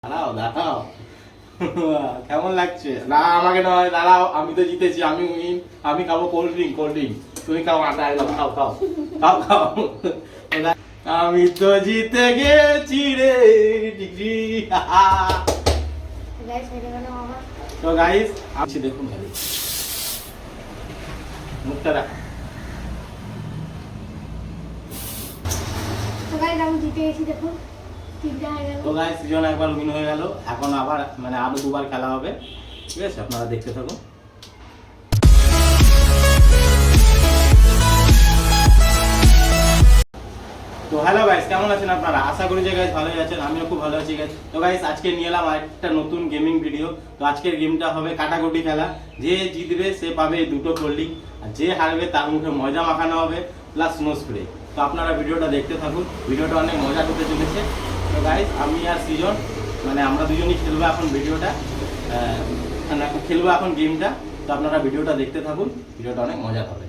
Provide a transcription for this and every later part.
দাঁড়াও দাঁড়াও কেমন লাগছে? না আমাকে নয়, দাঁড়াও, আমি তো জিতেছি, আমি উইন। আমি খাবো কোল্ড ড্রিঙ্ক, কোল্ড ড্রিঙ্ক। তুমি খাও আটা, একদম খাও খাও খাও খাও। আমি তো জিতে গেছি রে। তো গাইস আমি দেখুন খালি মুখটা রাখ। তো গাইস আমি জিতে গেছি, দেখুন তিনটা হয়ে গেল। তো গাইস সিজন একবার উইন হয়ে গেল, এখন আবার মানে আরো দুবার খেলা হবে, ঠিক আছে? আপনারা দেখতে থাকুন। তো হ্যালো গাইস, কেমন আছেন আপনারা? আশা করি যে গাইস ভালোই আছেন, আমিও খুব ভালো আছি গাইস। তো গাইস আজকে নিয়ে এলাম আরেকটা নতুন গেমিং ভিডিও। তো আজকের গেমটা হবে কাটাকুটি খেলা। যে জিতবে সে পাবে দুটো কোল্ড ড্রিঙ্ক, আর যে হারবে তার মুখে ময়দা মাখানো হবে প্লাস স্নো স্প্রে। তো আপনারা ভিডিওটা দেখতে থাকুন, ভিডিওটা অনেক মজা করতে চলেছে। তো গাইস আমি আর সৃজন মানে আমরা দুজনই খেলবো এখন ভিডিওটা, খেলবো এখন গেমটা। তো আপনারা ভিডিওটা দেখতে থাকুন, ভিডিওটা অনেক মজা হবে।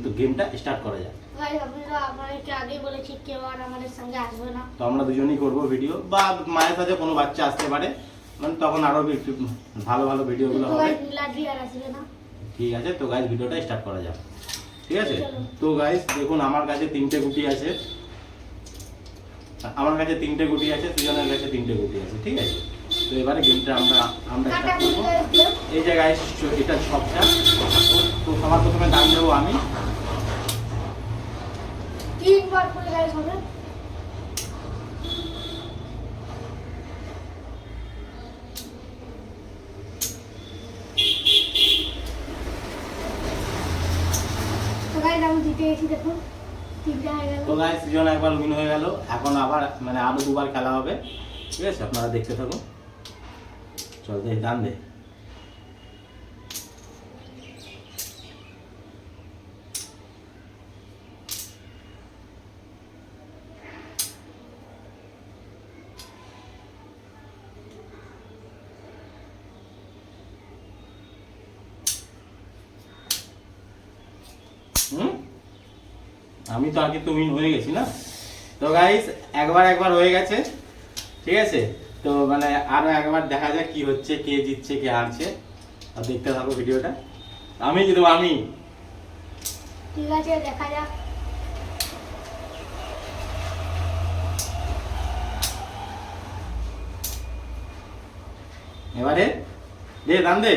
তো গেমটা স্টার্ট করা যায়। গাইস আপনারা আপনাদেরকে আগেই বলেছি কেউ আর আমাদের সঙ্গে আসবে না। তো আমরা দুজনেই করবো ভিডিও, বা মায়ের সাথে কোনো বাচ্চা আসতে পারে, মানে তখন আরো একটু ভালো ভালো ভিডিওগুলো তো হবে। গাইস নীলাদ্রি আর আসবে না। ঠিক আছে, তো গাইস ভিডিওটা স্টার্ট করা যাক, ঠিক আছে? তো গাইস দেখুন আমার কাছে তিনটে গুটি আছে, আমার কাছে তিনটে গুটি আছে, সৃজনের কাছে তিনটে গুটি আছে, ঠিক আছে? তো এবারে গেমটা আমরা স্টার্ট করবো। এই যে গাইস এটা সবটা। তো সবার প্রথমে দাম দেবো আমি। তিনবার করে গাইস হবে। তো গাইস আমি জিতে গেছি, দেখুন তিনটা হয়ে গেল। তো গাইস সৃজন একবার উইন হয়ে গেল, এখন আবার মানে আরো দুবার খেলা হবে, ঠিক আছে? আপনারা দেখতে থাকুন। চল দে, দান দে। আমি তো আগে তো উইন হয়ে গেছি না। তো গাইস একবার হয়ে গেছে, ঠিক আছে? তো মানে আরো একবার দেখা যাক কি হচ্ছে, কে জিতছে কে হারছে। আর দেখতে থাকো ভিডিওটা। আমি জিতবো, আমি। ঠিক আছে, দেখা যাক। এবারে দে, দান দে।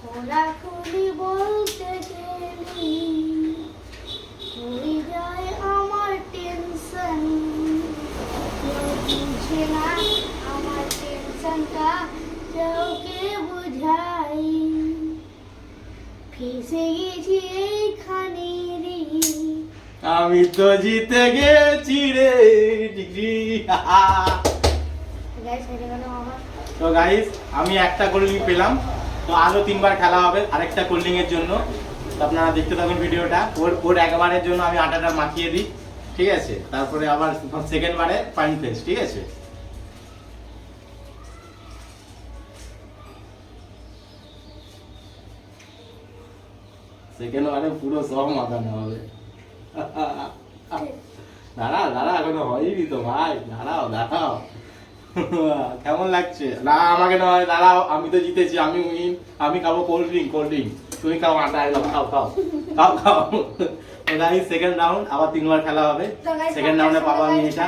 খোলাখুলি বলতে গেলি হয়ে যায় আমার টেনশন, কেউ বুঝে না আমার টেনশনটা, কাউকে বুঝাই ফেসে গেছি এইখানে রে। আমি তো জিতে গেছি রে। গাইস হেরে গেল আমার। তো গাইস আমি একটা কোল্ড ড্রিঙ্ক পেলাম, তো আরো তিনবার খেলা হবে আরেকটা কোল্ড ড্রিঙ্ক এর জন্য। তো আপনারা দেখতে থাকুন ভিডিওটা। ওর একবারের জন্য আমি আটাটা মাখিয়ে দিই, ঠিক আছে? তারপরে আবার সেকেন্ড বারে ফাইন ফেস, ঠিক আছে? সেকেন্ড বারে পুরো সব মাখানো হবে। দাঁড়া দাঁড়া, এখনো হয়নি তো ভাই, দাঁড়াও দাঁড়াও। কেমন লাগছে? না আমাকে নয়, দাঁড়াও, আমি তো জিতেছি, আমি উইন। আমি খাবো কোল্ড ড্রিঙ্ক, কোল্ড ড্রিঙ্ক। তুমি খাও আটা, একদম খাও খাও খাও খাও। গাইস সেকেন্ড রাউন্ড, আবার তিনবার খেলা হবে। সেকেন্ড রাউন্ডে পাবো আমি এটা,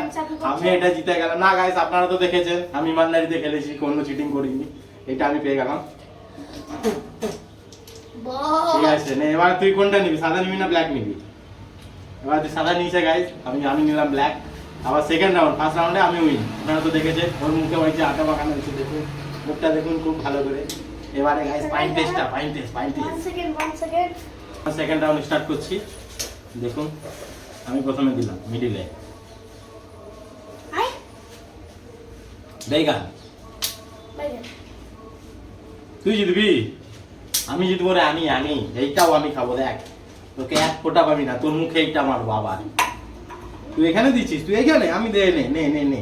আমি এটা জিতে গেলাম। না গাইস আপনারা তো দেখেছেন আমি ইমানদারিতে খেলেছি, কোনো চিটিং করিনি। এটা আমি পেয়ে গেলাম, ঠিক আছে? নে এবার তুই কোনটা নিবি, সাদা নিবি না ব্ল্যাক নিবি? এবার তুই সাদা নিয়েছে গাইস, আমি নিলাম ব্ল্যাক। আবার সেকেন্ড রাউন্ড, ফার্স্ট রাউন্ডে আমি উইন। আপনারা তো দেখেছেন ওর মুখে ওই যে আটা মাখানো হয়েছে, দেখুন মুখটা দেখুন খুব ভালো করে। এবারে গাইস ফাইন টেস্টটা, fine test. Second round start করছি, দেখুন। আমি প্রথমে দিলাম মিডিলে, দেই গান। তুই জিতবি, আমি জিতবো রে, আমি এইটাও আমি খাবো। দেখ তোকে এক ফোঁটা পাবি না, তোর মুখে এইটা মারবো আবার। তুই এখানে দিচ্ছিস, তুই এখানে, আমি দে, নে নে নে নে।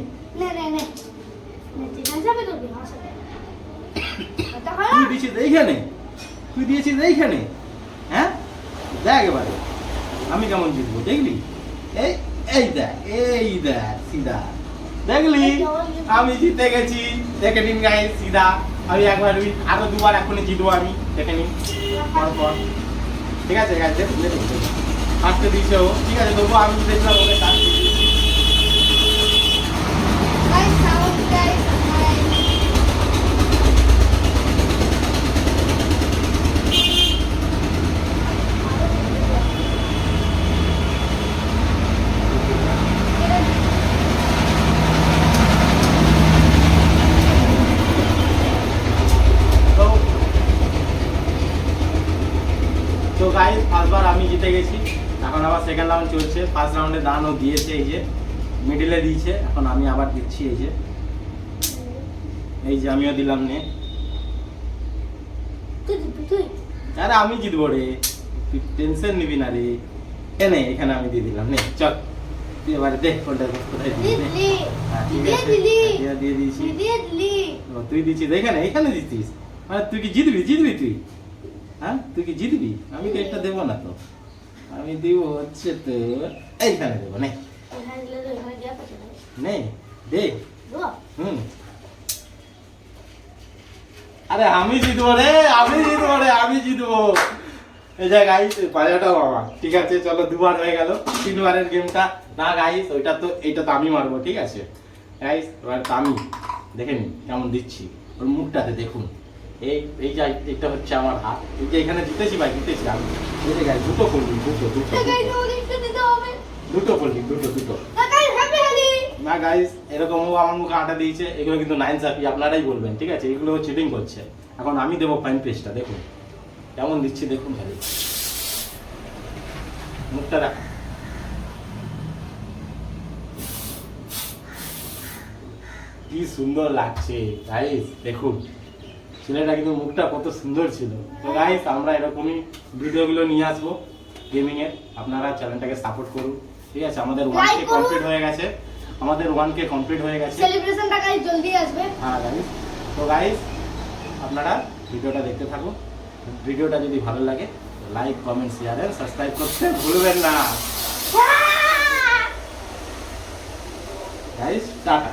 তুই দিয়েছিস এইখানে, তুই দিয়েছিস এইখানে, হ্যাঁ? দেখ এবারে আমি কেমন জিতবো, দেখলি? এই এই দেখ সিধা দেখলি আমি জিতে গেছি দেখে নিন গাইস সিধা আমি একবার আরো দুবার এখনই জিতবো আমি দেখে নিন পর ঠিক আছে গাইস দেখুন ফার্স্টে দিয়েছে ও ঠিক আছে তবুও আমি দেখলাম ওকে কাজ Guys, sound guys. তো গাইস ফার্স্টবার আমি জিতে গেছি এখন আবার সেকেন্ড রাউন্ড চলছে ফার্স্ট রাউন্ডে দানও দিয়েছে এই যে মিডলে দিয়েছে এখন আমি আবার দিচ্ছি এই যে আমিও দিলাম নে তুই আরে আমি জিতবো রে তুই টেনশন নিবি না রে এখানে আমি দিয়ে দিলাম নে চল তুই এবারে দেখ কোনটা কোথায় দিবি দিদি হ্যাঁ ঠিক আছে দিয়ে দিয়েছি দিদি ও, তুই দিচ্ছিস এখানে দিচ্ছিস মানে তুই কি জিতবি তুই হ্যাঁ তুই কি জিতবি আমি তো এটা দেবো না তো আমি দিব হচ্ছে তো এইখানে দেবো নে নে দে আরে আমি জিতবো রে আমি জিতবো এই যে গাইস পাজাটা বাবা ঠিক আছে চলো দুবার হয়ে গেল তিনবারের গেমটা না গাইস এইটা তো আমি মারবো ঠিক আছে গাইস এবার তো আমি দেখে নিন কেমন দিচ্ছি ওর মুখটাতে দেখুন এই যে এটা হচ্ছে আমার হাত এই যে এখানে জিতেছি আমি এই যে গাইস দুটো করলি দুটো না গাইস এরকম ও আমার মুখে আটা দিয়েছে এগুলো কিন্তু নাইন সাপি আপনারাই বলবেন ঠিক আছে এগুলো চিটিং করছে এখন আমি দেবো ফাইন পেস্টটা দেখুন কেমন দিচ্ছি দেখুন খালি মুখটা রাখ কি সুন্দর লাগছে গাইস দেখুন ছেলেটা কিন্তু মুখটা কত সুন্দর ছিল তো গাইস আমরা এরকমই ভিডিওগুলো নিয়ে আসবো গেমিং এর আপনারা চ্যানেলটাকে সাপোর্ট করুন ঠিক আছে আমাদের 1K কমপ্লিট হয়ে গেছে সেলিব্রেশনটা গাইস জলদি আসবে হ্যাঁ গাইস তো গাইস আপনারা ভিডিওটা দেখতে থাকুন ভিডিওটা যদি ভালো লাগে like comment share and subscribe করতে ভুলবেন না গাইস টাটা